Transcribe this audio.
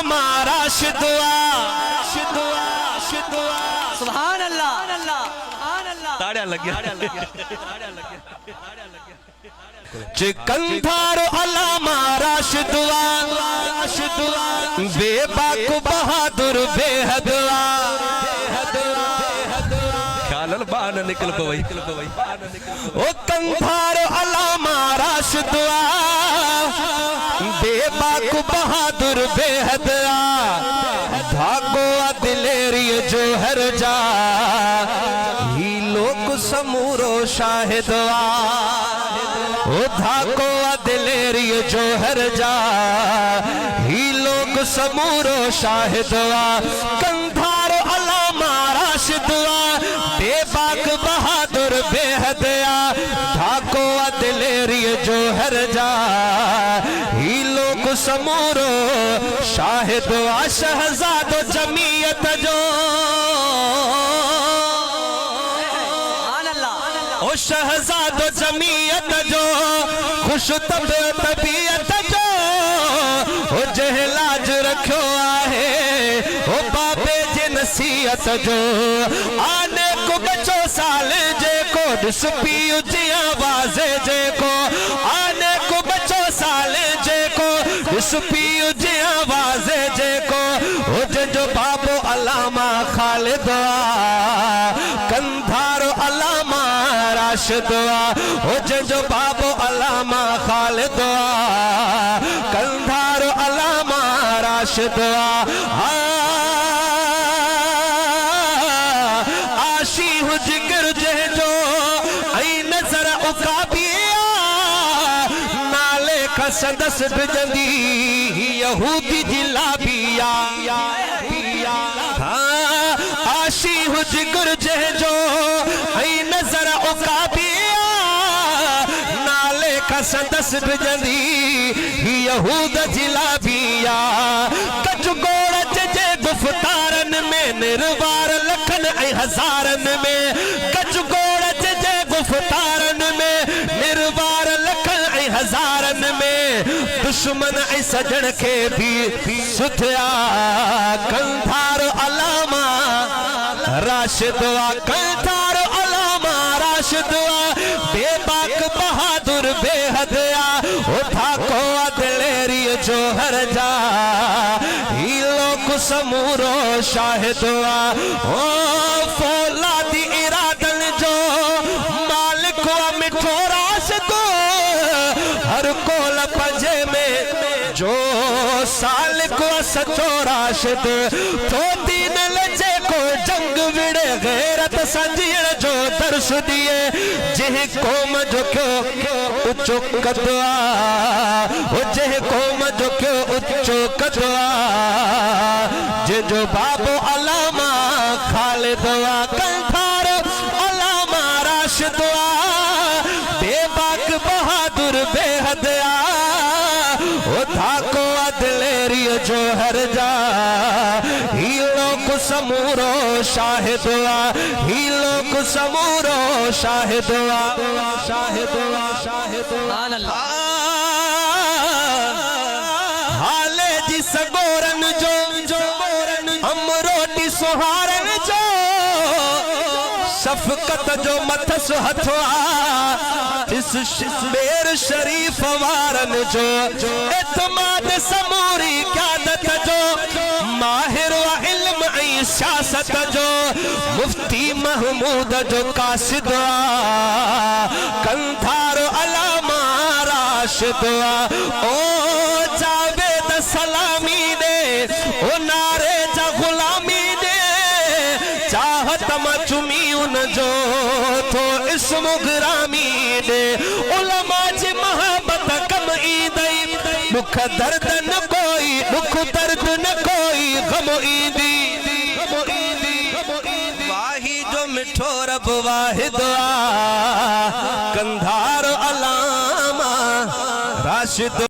अलामा राशिदुआ सुभान अल्लाह ताड़ियां लग गया चिकंधार अलामा राशिदुआ बेबाक बहादुर बेहदुआ ख्याल बाहर निकल को भाई ओ कंधार अलामा राशिदुआ बेबाक बहादुर बेहदुआ धागो दिलेरी जो हर जा ही लोक समूरो शाहिदवा ओ धागो दिलेरी जो हर जा ही लोक समूरो शाहिदवा कंधार अलामा राशिदवा बेबाक बहादुर बेहदया धागो दिलेरी जो हर जा ही लोक समूरो शाहिदवा शहजादो जमीयत जो ओ शहजादो जमीयत जो खुश तबीयत जो ओ जहलाज रखो आहे ओ बाबे जे नसीहत जो आने को बचो साल जे को दिस पियो जी आवाज जे को आने को बचो साल जे को दिस पियो जी आवाज जे को ओ जो बाबो अलामा खालिदवा कंधार अलामा राशिदवा ओ जो बाबो अलामा खालिदवा कंधार अलामा राशिदवा आशी हु जिक्र जे जो ऐं नजर उकाबिया नाले खसदस बिजंदी यहूदी जिलाबिया आशी हु जिक्र जे जो ऐं नजर उकाबिया नाले खसदस बिजंदी यहूद जिलाबिया कच गोड़ जे गुफ्तारन में निर्वार लखन ऐं हजारन में कच गोड़ जे गुफ्तारन में निर्वार लखन ऐं हजारन में दुश्मन ऐं सजण के भी सुधिया कंधार अलामा राशिदवा कंधार अलामा राशिदवा बेबाक बहादुर बेहदया उठा को दिलेरी जो हर जा ही लोक समूरो शाहिदवा ओ फौलादी इरादन जो मालिक मिठो राशिदो हर कोल पंजे में जो साल को सचो राशिद तो दीन लजे को जंग विड़े गैरत संजीण जो दर्श दिए जिह कौम जो क्यों उच्चो कदवा ओ जिह कौम जो क्यों उच्चो कदवा जे जो बाबो अलामा खालिदवा कंधार अलामा राशिदवा बेबाक बहादुर बेहदया ओ धाको दिलेरी जो हर जा ही लोक समूरो शाहिदवा ही लोक समूरो शाहिदवा हाले जी सगोरन जो हम रोटी सुहारन जो शफकत जो मथस हथवा इस शेर शरीफ वारन जो एतमाद समूरी क्यादत जो माहिर व इल्म ऐं सियासत जो मुफ्ती महमूद जो कासिदवा कंधार अलामा राशिदवा ओ जावेद सलामी दे ओ नारे जा गुलामी दे चाहत मचुमी उन जो तो इस्म ग्रामी दे उलमा जी मोहब्बत कम ईदई मुख दर्द न कोई दुख दर्द न कोई गम ईदी वाही जो मिठो रब वाहिदवा कंधार अलामा राशिद